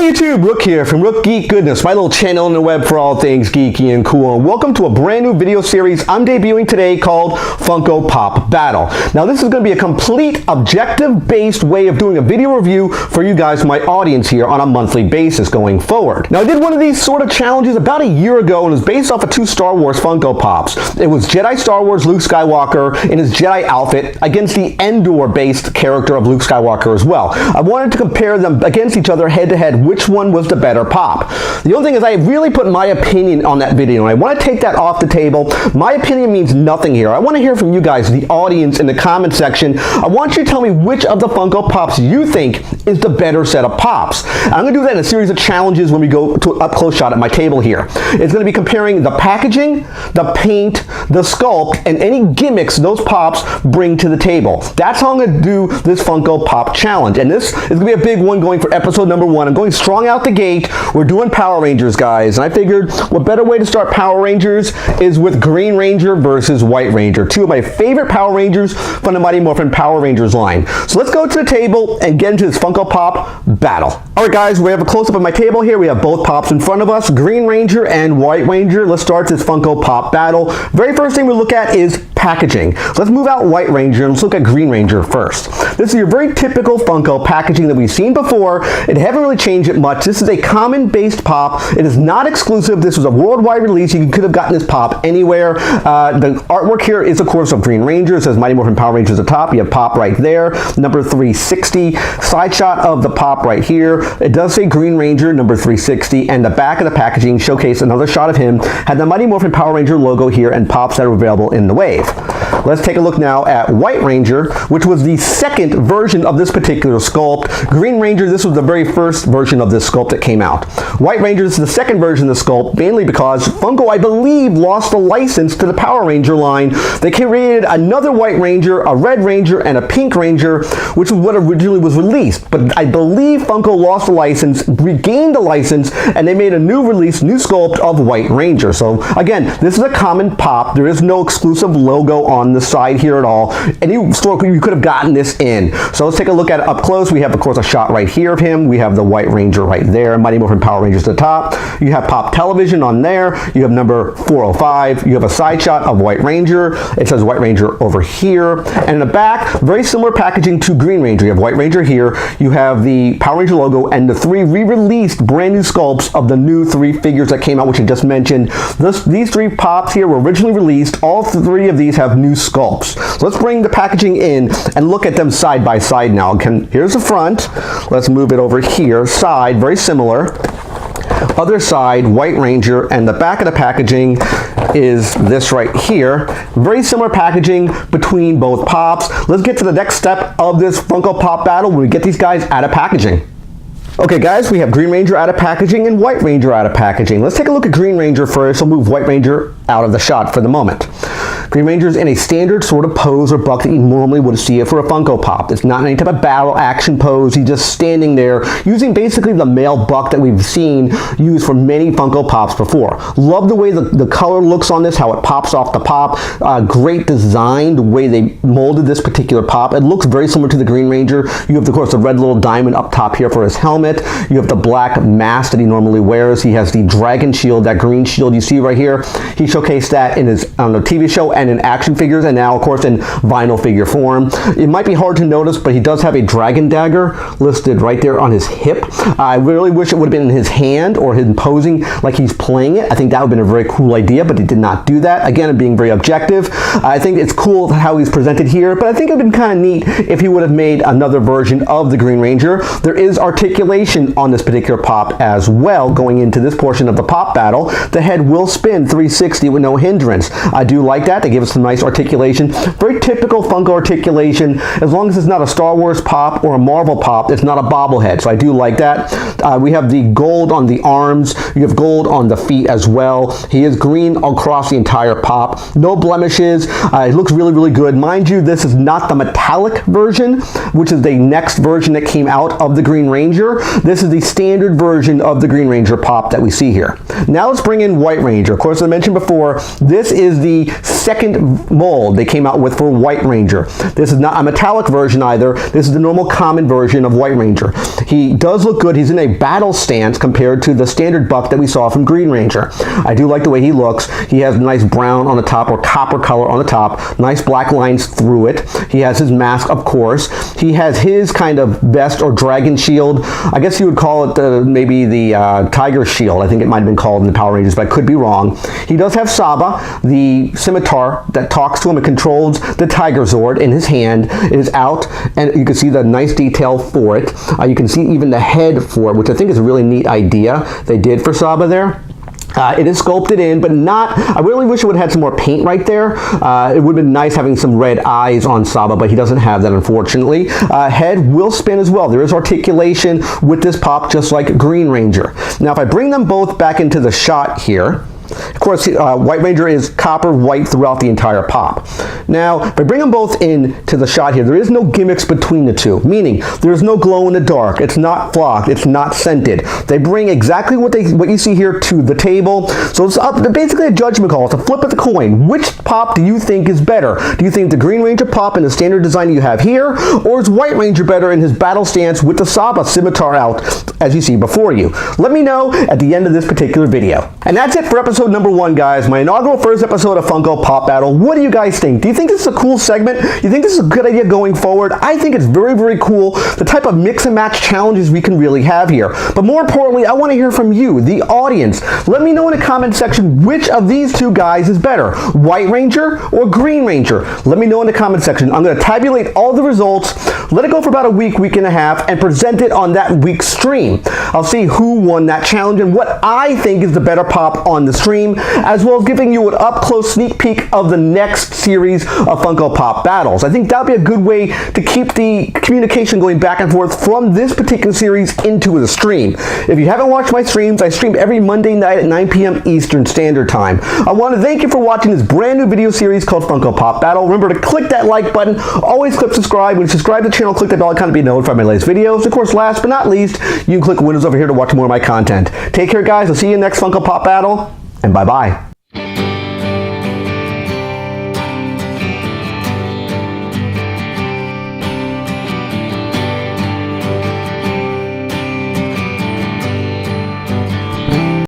Hi YouTube, Rook here from Rook Geek Goodness, my little channel on the web for all things geeky and cool. And welcome to a brand new video series I'm debuting today called Funko Pop Battle. Now this is going to be a complete objective-based way of doing a video review for you guys, my audience here, on a monthly basis going forward. Now I did one of these sort of challenges about a year ago and it was based off of two Star Wars Funko Pops. It was Jedi Star Wars Luke Skywalker in his Jedi outfit against the Endor-based character of Luke Skywalker as well. I wanted to compare them against each other head to head, which one was the better pop. The only thing is I really put my opinion on that video and I want to take that off the table. My opinion means nothing here. I want to hear from you guys, the audience, in the comment section. I want you to tell me which of the Funko Pops you think is the better set of pops. I'm going to do that in a series of challenges when we go to an up-close shot at my table here. It's going to be comparing the packaging, the paint, the sculpt, and any gimmicks those pops bring to the table. That's how I'm going to do this Funko Pop challenge. And this is going to be a big one going for episode number 1. I'm going strong out the gate. We're doing Power Rangers, guys. And I figured what better way to start Power Rangers is with Green Ranger versus White Ranger. Two of my favorite Power Rangers from the Mighty Morphin Power Rangers line. So let's go to the table and get into this Funko Pop battle. Alright guys, we have a close-up of my table here. We have both pops in front of us, Green Ranger and White Ranger. Let's start this Funko Pop battle. Very first thing we look at is packaging. Let's move out White Ranger and let's look at Green Ranger first. This is your very typical Funko packaging that we've seen before. It haven't really changed it much. This is a common based pop. It is not exclusive. This was a worldwide release. You could have gotten this pop anywhere. The artwork here is of course of Green Ranger. It says Mighty Morphin Power Rangers at the top. You have pop right there, number 360. Side shot of the pop right here. It does say Green Ranger number 360, and the back of the packaging showcased another shot of him. Had the Mighty Morphin Power Ranger logo here and pops that are available in the wave. Let's take a look now at White Ranger, which was the second version of this particular sculpt. Green Ranger, this was the very first version of this sculpt that came out. White Ranger, this is the second version of the sculpt, mainly because Funko, I believe, lost the license to the Power Ranger line. They created another White Ranger, a Red Ranger, and a Pink Ranger, which was what originally was released. But I believe Funko lost the license, regained the license, and they made a new release, new sculpt of White Ranger. So again, this is a common pop. There is no exclusive logo on the side here at all. Any store you could have gotten this in. So let's take a look at it up close. We have, of course, a shot right here of him. We have the White Ranger right there. Mighty Morphin Power Rangers at the top. You have Pop Television on there. You have number 405. You have a side shot of White Ranger. It says White Ranger over here. And in the back, very similar packaging to Green Ranger. You have White Ranger here. You have the Power Ranger logo and the 3 re-released brand new sculpts of the new 3 figures that came out, which I just mentioned. These 3 pops here were originally released. All 3 of these have new sculpts. So let's bring the packaging in and look at them side by side now. Here's the front. Let's move it over here. Side, very similar. Other side, White Ranger, and the back of the packaging is this right here. Very similar packaging between both pops. Let's get to the next step of this Funko Pop battle when we get these guys out of packaging. Okay guys, we have Green Ranger out of packaging and White Ranger out of packaging. Let's take a look at Green Ranger first. We'll move White Ranger out of the shot for the moment. Green Ranger is in a standard sort of pose or buck that you normally would see it for a Funko Pop. It's not any type of battle action pose. He's just standing there using basically the male buck that we've seen used for many Funko Pops before. Love the way the color looks on this, how it pops off the pop. Great design, the way they molded this particular pop. It looks very similar to the Green Ranger. You have, of course, the red little diamond up top here for his helmet. You have the black mask that he normally wears. He has the dragon shield, that green shield you see right here. He showcased that in his on the TV show and in action figures, and now of course in vinyl figure form. It might be hard to notice, but he does have a dragon dagger listed right there on his hip. I really wish it would have been in his hand or him posing like he's playing it. I think that would have been a very cool idea, but he did not do that. Again, I'm being very objective. I think it's cool how he's presented here, but I think it would have been kind of neat if he would have made another version of the Green Ranger. There is articulation on this particular pop as well going into this portion of the pop battle. The head will spin 360 with no hindrance. I do like that. They give us some nice articulation. Very typical Funko articulation. As long as it's not a Star Wars pop or a Marvel pop, it's not a bobblehead. So I do like that. We have the gold on the arms. You have gold on the feet as well. He is green across the entire pop. No blemishes. It looks really, really good. Mind you, this is not the metallic version, which is the next version that came out of the Green Ranger. This is the standard version of the Green Ranger pop that we see here. Now let's bring in White Ranger. Of course, as I mentioned before, before, this is the second mold they came out with for White Ranger. This is not a metallic version either. This is the normal common version of White Ranger. He does look good. He's in a battle stance compared to the standard buck that we saw from Green Ranger. I do like the way he looks. He has nice brown on the top, or copper color on the top, nice black lines through it. He has his mask, of course. He has his kind of vest or dragon shield. I guess you would call it maybe the tiger shield. I think it might have been called in the Power Rangers, but I could be wrong. He does have Saba, the scimitar that talks to him and controls the Tiger Zord in his hand. It is out, and you can see the nice detail for it. You can see even the head for it, which I think is a really neat idea they did for Saba there. It is sculpted in, but not, I really wish it would have had some more paint right there. It would have been nice having some red eyes on Saba, but he doesn't have that, unfortunately. Head will spin as well. There is articulation with this pop, just like Green Ranger. Now, if I bring them both back into the shot here, of course, White Ranger is copper white throughout the entire pop. Now, if I bring them both into the shot here, there is no gimmicks between the two, meaning there is no glow in the dark. It's not flocked. It's not scented. They bring exactly what you see here to the table. So it's basically a judgment call. It's a flip of the coin. Which pop do you think is better? Do you think the Green Ranger pop in the standard design you have here, or is White Ranger better in his battle stance with the Saba scimitar out, as you see before you? Let me know at the end of this particular video. And that's it for episode number 1, guys, my inaugural first episode of Funko Pop Battle. What do you guys think? Do you think this is a cool segment? You think this is a good idea going forward? I think it's very, very cool, the type of mix and match challenges we can really have here. But more importantly, I want to hear from you, the audience. Let me know in the comment section which of these two guys is better, White Ranger or Green Ranger. Let me know in the comment section. I'm going to tabulate all the results, let it go for about a week, week and a half, and present it on that week's stream. I'll see who won that challenge and what I think is the better pop on the stream, as well as giving you an up-close sneak peek of the next series of Funko Pop Battles. I think that'll be a good way to keep the communication going back and forth from this particular series into the stream. If you haven't watched my streams, I stream every Monday night at 9 p.m. Eastern Standard Time. I want to thank you for watching this brand new video series called Funko Pop Battle. Remember to click that like button. Always click subscribe. When you subscribe to the channel, click that bell icon to be notified of my latest videos. Of course, last but not least, you can click Windows over here to watch more of my content. Take care, guys. I'll see you in the next Funko Pop Battle. And bye-bye.